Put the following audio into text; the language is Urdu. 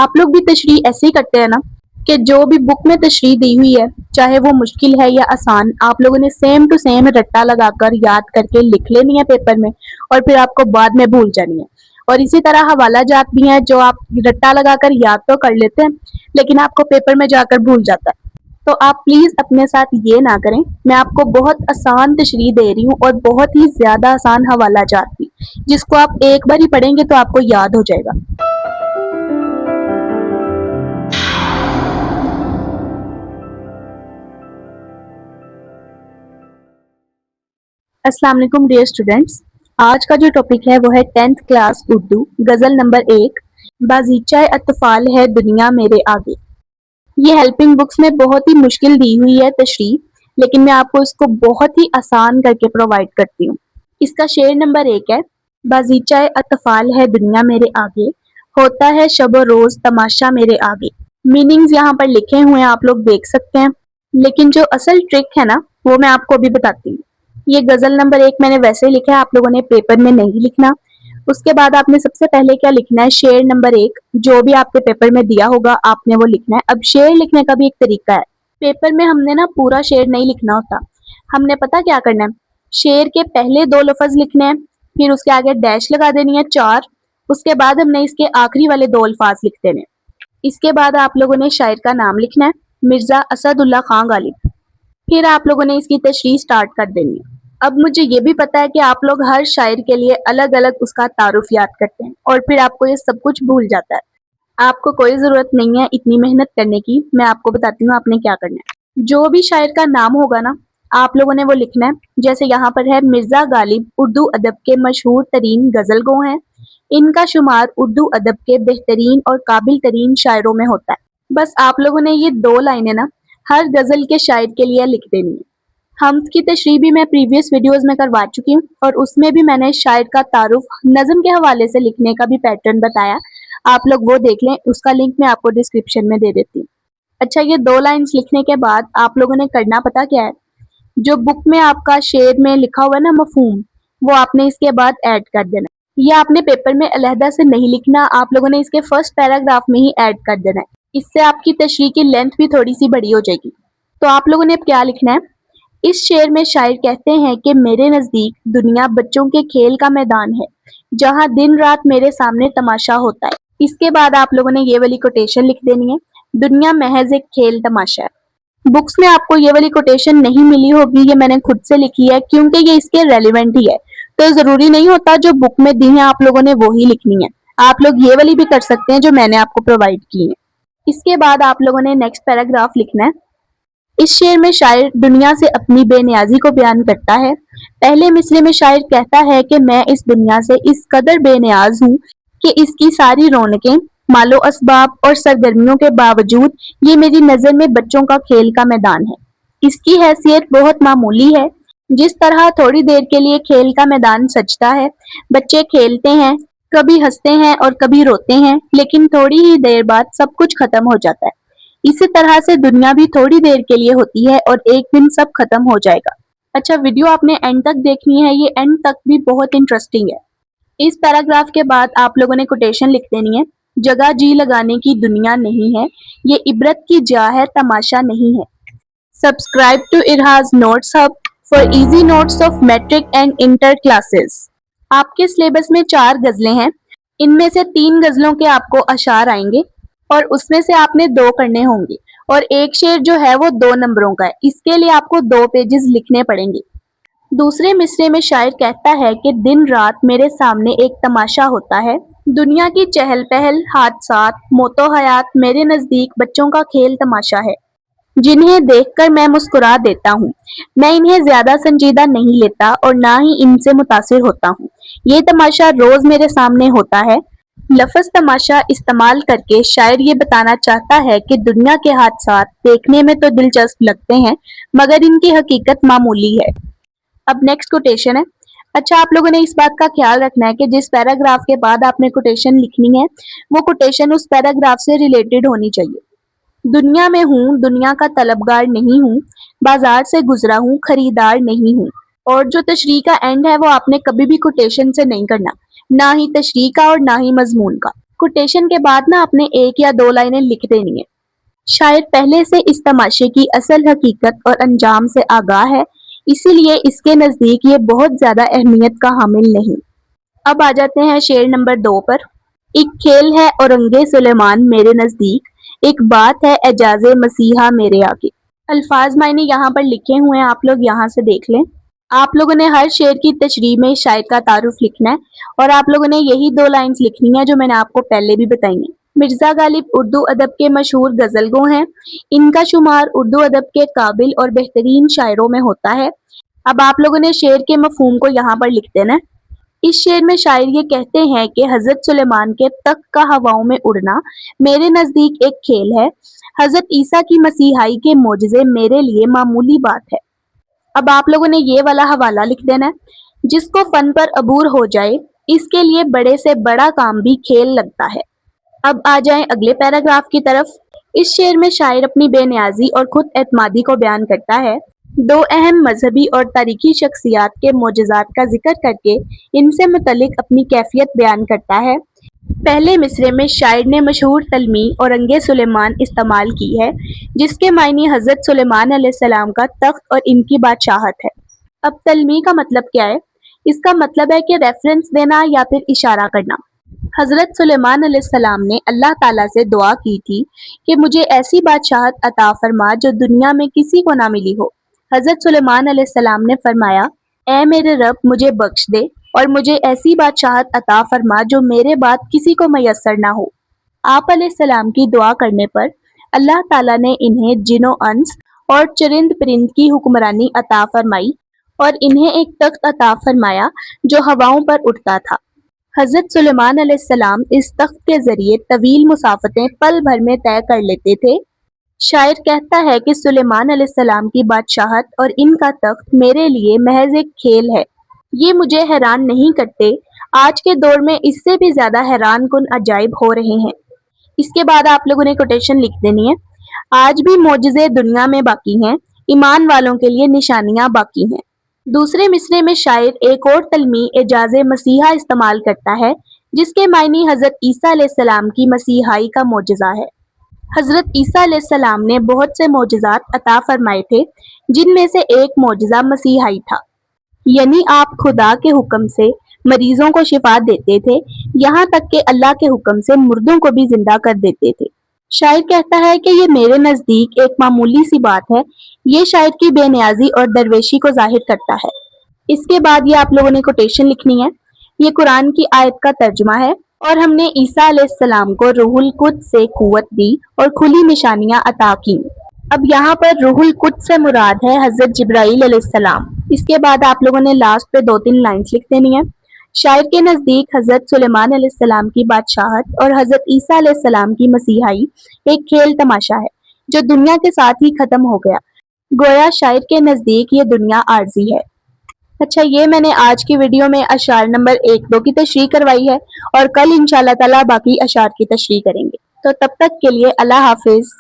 آپ لوگ بھی تشریح ایسے ہی کرتے ہیں نا کہ جو بھی بک میں تشریح دی ہوئی ہے چاہے وہ مشکل ہے یا آسان آپ لوگوں نے سیم ٹو سیم رٹا لگا کر یاد کر کے لکھ لینی ہے پیپر میں اور پھر آپ کو بعد میں بھول جانی ہے. اور اسی طرح حوالہ جات بھی ہیں جو آپ رٹا لگا کر یاد تو کر لیتے ہیں لیکن آپ کو پیپر میں جا کر بھول جاتا ہے. تو آپ پلیز اپنے ساتھ یہ نہ کریں. میں آپ کو بہت آسان تشریح دے رہی ہوں اور بہت ہی زیادہ آسان حوالہ جات بھی جس کو آپ ایک بار ہی پڑھیں گے تو آپ کو یاد ہو جائے گا. السلام علیکم ڈیئر اسٹوڈینٹس. آج کا جو ٹاپک ہے وہ ہے 10th کلاس اردو غزل نمبر 1 بازیچہ اطفال ہے دنیا میرے آگے. یہ ہیلپنگ بکس میں بہت ہی مشکل دی ہوئی ہے تشریح لیکن میں آپ کو اس کو بہت ہی آسان کر کے پرووائڈ کرتی ہوں. اس کا شعر نمبر 1 ہے بازیچہ اطفال ہے دنیا میرے آگے ہوتا ہے شب و روز تماشا میرے آگے. میننگز یہاں پر لکھے ہوئے ہیں آپ لوگ دیکھ سکتے ہیں لیکن جو اصل ٹرک ہے نا وہ میں آپ کو ابھی بتاتی ہوں. یہ غزل نمبر 1 میں نے ویسے ہی لکھا ہے آپ لوگوں نے پیپر میں نہیں لکھنا. اس کے بعد آپ نے سب سے پہلے کیا لکھنا ہے شعر نمبر 1 جو بھی آپ کے پیپر میں دیا ہوگا آپ نے وہ لکھنا ہے. اب شعر لکھنے کا بھی ایک طریقہ ہے. پیپر میں ہم نے نا پورا شعر نہیں لکھنا ہوتا. ہم نے پتا کیا کرنا ہے شعر کے پہلے 2 لفظ لکھنے ہیں پھر اس کے آگے ڈیش لگا دینی ہے 4. اس کے بعد ہم نے اس کے آخری والے 2 الفاظ لکھ دینے. اس کے بعد آپ لوگوں نے شاعر کا نام لکھنا ہے مرزا اسد اللہ خان غالب. پھر آپ لوگوں نے اس کی تشریح سٹارٹ کر دینی ہے. اب مجھے یہ بھی پتا ہے کہ آپ لوگ ہر شاعر کے لیے الگ الگ اس کا تعارف یاد کرتے ہیں اور پھر آپ کو یہ سب کچھ بھول جاتا ہے. آپ کو کوئی ضرورت نہیں ہے اتنی محنت کرنے کی. میں آپ کو بتاتی ہوں آپ نے کیا کرنا ہے. جو بھی شاعر کا نام ہوگا نا آپ لوگوں نے وہ لکھنا ہے. جیسے یہاں پر ہے مرزا غالب اردو ادب کے مشہور ترین غزل گو ہیں. ان کا شمار اردو ادب کے بہترین اور قابل ترین شاعروں میں ہوتا ہے. بس آپ لوگوں نے یہ 2 لائنیں نا ہر غزل کے شاعر کے لیے لکھ دینی ہے. حمد کی تشریح بھی میں پریویس ویڈیوز میں کروا چکی ہوں اور اس میں بھی میں نے شاعر کا تعارف نظم کے حوالے سے لکھنے کا بھی پیٹرن بتایا. آپ لوگ وہ دیکھ لیں اس کا لنک میں آپ کو ڈسکرپشن میں دے دیتی ہوں. اچھا یہ 2 لائنز لکھنے کے بعد آپ لوگوں نے کرنا پتا کیا ہے جو بک میں آپ کا شعر میں لکھا ہوا ہے نا مفہوم وہ آپ نے اس کے بعد ایڈ کر دینا. یہ آپ نے پیپر میں علیحدہ سے نہیں لکھنا. آپ لوگوں نے اس کے فرسٹ پیراگراف میں ہی ایڈ کر دینا ہے. اس سے آپ کی تشریح کی لینتھ بھی تھوڑی سی بڑی ہو جائے گی. تو آپ لوگوں نے کیا لکھنا ہے اس شعر میں شاعر کہتے ہیں کہ میرے نزدیک دنیا بچوں کے کھیل کا میدان ہے جہاں دن رات میرے سامنے تماشا ہوتا ہے. اس کے بعد آپ لوگوں نے یہ والی کوٹیشن لکھ دینی ہے دنیا محض ایک کھیل تماشا ہے. بکس میں آپ کو یہ والی کوٹیشن نہیں ملی ہوگی یہ میں نے خود سے لکھی ہے کیونکہ یہ اس کے ریلیونٹ ہی ہے. تو ضروری نہیں ہوتا جو بک میں دی ہیں آپ لوگوں نے وہی لکھنی ہے. آپ لوگ یہ والی بھی کر سکتے ہیں جو میں نے آپ کو پرووائڈ کی ہے. اس کے بعد آپ لوگوں نے نیکسٹ پیراگراف لکھنا ہے. اس شعر میں شاعر دنیا سے اپنی بے نیازی کو بیان کرتا ہے. پہلے مصرے میں شاعر کہتا ہے کہ میں اس دنیا سے اس قدر بے نیاز ہوں کہ اس کی ساری رونقیں مال و اسباب اور سرگرمیوں کے باوجود یہ میری نظر میں بچوں کا کھیل کا میدان ہے. اس کی حیثیت بہت معمولی ہے. جس طرح تھوڑی دیر کے لیے کھیل کا میدان سجتا ہے بچے کھیلتے ہیں کبھی ہنستے ہیں اور کبھی روتے ہیں لیکن تھوڑی ہی دیر بعد سب کچھ ختم ہو جاتا ہے. اسی طرح سے دنیا بھی تھوڑی دیر کے لیے ہوتی ہے اور ایک دن سب ختم ہو جائے گا. اچھا ویڈیو آپ نے اینڈ تک دیکھنی ہے. یہ اینڈ تک بھی بہت انٹرسٹنگ ہے. اس پیراگراف کے بعد آپ لوگوں نے کوٹیشن لکھ دینی ہے جگہ جی لگانے کی دنیا نہیں ہے یہ عبرت کی جا ہے تماشا نہیں ہے. Subscribe to Arhaz notes hub for easy notes of matric and inter classes. آپ کے سلیبس میں 4 غزلیں ہیں. ان میں سے 3 غزلوں کے آپ کو اشعار آئیں گے اور اس میں سے آپ نے 2 کرنے ہوں گے اور ایک شعر جو ہے وہ 2 نمبروں کا ہے. اس کے لیے آپ کو 2 پیجز لکھنے پڑیں گے. دوسرے مصرے میں شاعر کہتا ہے کہ دن رات میرے سامنے ایک تماشا ہوتا ہے. دنیا کی چہل پہل حادثات موت و حیات میرے نزدیک بچوں کا کھیل تماشا ہے جنہیں دیکھ کر میں مسکرا دیتا ہوں. میں انہیں زیادہ سنجیدہ نہیں لیتا اور نہ ہی ان سے متاثر ہوتا ہوں. یہ تماشا روز میرے سامنے ہوتا ہے. لفظ تماشا استعمال کر کے شاعر یہ بتانا چاہتا ہے کہ دنیا کے حادثات دیکھنے میں تو دلچسپ لگتے ہیں مگر ان کی حقیقت معمولی ہے. اب نیکسٹ کوٹیشن ہے. اچھا آپ لوگوں نے اس بات کا خیال رکھنا ہے کہ جس پیراگراف کے بعد آپ نے کوٹیشن لکھنی ہے وہ کوٹیشن اس پیراگراف سے ریلیٹڈ ہونی چاہیے. دنیا میں ہوں دنیا کا طلبگار نہیں ہوں بازار سے گزرا ہوں خریدار نہیں ہوں. اور جو تشریح کا اینڈ ہے وہ آپ نے کبھی بھی کوٹیشن سے نہیں کرنا نہ ہی تشریح کا اور نہ ہی مضمون کا. کوٹیشن کے بعد نا اپنے ایک یا دو لائنیں لکھ دینی ہے. شاعر پہلے سے اس تماشے کی اصل حقیقت اور انجام سے آگاہ ہے، اسی لیے اس کے نزدیک یہ بہت زیادہ اہمیت کا حامل نہیں. اب آ جاتے ہیں شعر نمبر 2 پر. ایک کھیل ہے اورنگ سلیمان میرے نزدیک، ایک بات ہے اعجاز مسیحا میرے آگے. الفاظ معنی یہاں پر لکھے ہوئے ہیں، آپ لوگ یہاں سے دیکھ لیں. آپ لوگوں نے ہر شعر کی تشریح میں شاعر کا تعارف لکھنا ہے، اور آپ لوگوں نے یہی 2 لائنز لکھنی ہے جو میں نے آپ کو پہلے بھی بتائی ہیں. مرزا غالب اردو ادب کے مشہور غزل گو ہیں. ان کا شمار اردو ادب کے قابل اور بہترین شاعروں میں ہوتا ہے. اب آپ لوگوں نے شعر کے مفہوم کو یہاں پر لکھ دینا ہے. اس شعر میں شاعر یہ کہتے ہیں کہ حضرت سلیمان کے تخت کا ہواؤں میں اڑنا میرے نزدیک ایک کھیل ہے، حضرت عیسیٰ کی مسیحائی کے معجزے میرے لیے معمولی بات ہے. اب آپ لوگوں نے یہ والا حوالہ لکھ دینا ہے. جس کو فن پر عبور ہو جائے اس کے لیے بڑے سے بڑا کام بھی کھیل لگتا ہے. اب آ جائیں اگلے پیراگراف کی طرف. اس شعر میں شاعر اپنی بے نیازی اور خود اعتمادی کو بیان کرتا ہے. 2 اہم مذہبی اور تاریخی شخصیات کے معجزات کا ذکر کر کے ان سے متعلق اپنی کیفیت بیان کرتا ہے. پہلے مصرعے میں شاعر نے مشہور تلمیح اورنگ سلیمان استعمال کی ہے، جس کے معنی حضرت سلیمان علیہ السلام کا تخت اور ان کی بادشاہت ہے. اب تلمیح کا مطلب کیا ہے؟ اس کا مطلب ہے کہ ریفرنس دینا یا پھر اشارہ کرنا. حضرت سلیمان علیہ السلام نے اللہ تعالیٰ سے دعا کی تھی کہ مجھے ایسی بادشاہت عطا فرما جو دنیا میں کسی کو نہ ملی ہو. حضرت سلیمان علیہ السلام نے فرمایا، اے میرے رب مجھے بخش دے اور مجھے ایسی بادشاہت عطا فرما جو میرے بعد کسی کو میسر نہ ہو. آپ علیہ السلام کی دعا کرنے پر اللہ تعالیٰ نے انہیں جن و انس اور چرند پرند کی حکمرانی عطا فرمائی اور انہیں ایک تخت عطا فرمایا جو ہواؤں پر اٹھتا تھا. حضرت سلیمان علیہ السلام اس تخت کے ذریعے طویل مسافتیں پل بھر میں طے کر لیتے تھے. شاعر کہتا ہے کہ سلیمان علیہ السلام کی بادشاہت اور ان کا تخت میرے لیے محض ایک کھیل ہے. یہ مجھے حیران نہیں کرتے، آج کے دور میں اس سے بھی زیادہ حیران کن عجائب ہو رہے ہیں. اس کے بعد آپ لوگوں نے کوٹیشن لکھ دینی ہے. آج بھی معجزے دنیا میں باقی ہیں، ایمان والوں کے لیے نشانیاں باقی ہیں. دوسرے مصرعے میں شاعر ایک اور تلمیح اعجاز مسیحا استعمال کرتا ہے، جس کے معنی حضرت عیسیٰ علیہ السلام کی مسیحائی کا معجزہ ہے. حضرت عیسیٰ علیہ السلام نے بہت سے معجزات عطا فرمائے تھے، جن میں سے ایک معجزہ مسیحائی تھا. یعنی آپ خدا کے حکم سے مریضوں کو شفا دیتے تھے، یہاں تک کہ اللہ کے حکم سے مردوں کو بھی زندہ کر دیتے تھے. شاعر کہتا ہے کہ یہ میرے نزدیک ایک معمولی سی بات ہے. یہ شاعر کی بے نیازی اور درویشی کو ظاہر کرتا ہے. اس کے بعد یہ آپ لوگوں نے کوٹیشن لکھنی ہے. یہ قرآن کی آیت کا ترجمہ ہے. اور ہم نے عیسیٰ علیہ السلام کو روح القدس سے قوت دی اور کھلی نشانیاں عطا کی. اب یہاں پر روح القدس سے مراد ہے حضرت جبرائیل علیہ السلام. اس کے بعد آپ لوگوں نے لاسٹ پہ 2-3 لائنز لکھ دینی ہے. شاعر کے نزدیک حضرت سلیمان علیہ السلام کی بادشاہت اور حضرت عیسیٰ علیہ السلام کی مسیحائی ایک کھیل تماشا ہے جو دنیا کے ساتھ ہی ختم ہو گیا. گویا شاعر کے نزدیک یہ دنیا عارضی ہے. اچھا، یہ میں نے آج کی ویڈیو میں اشعار نمبر 1-2 کی تشریح کروائی ہے، اور کل انشاءاللہ تعالی باقی اشعار کی تشریح کریں گے. تو تب تک کے لیے اللہ حافظ.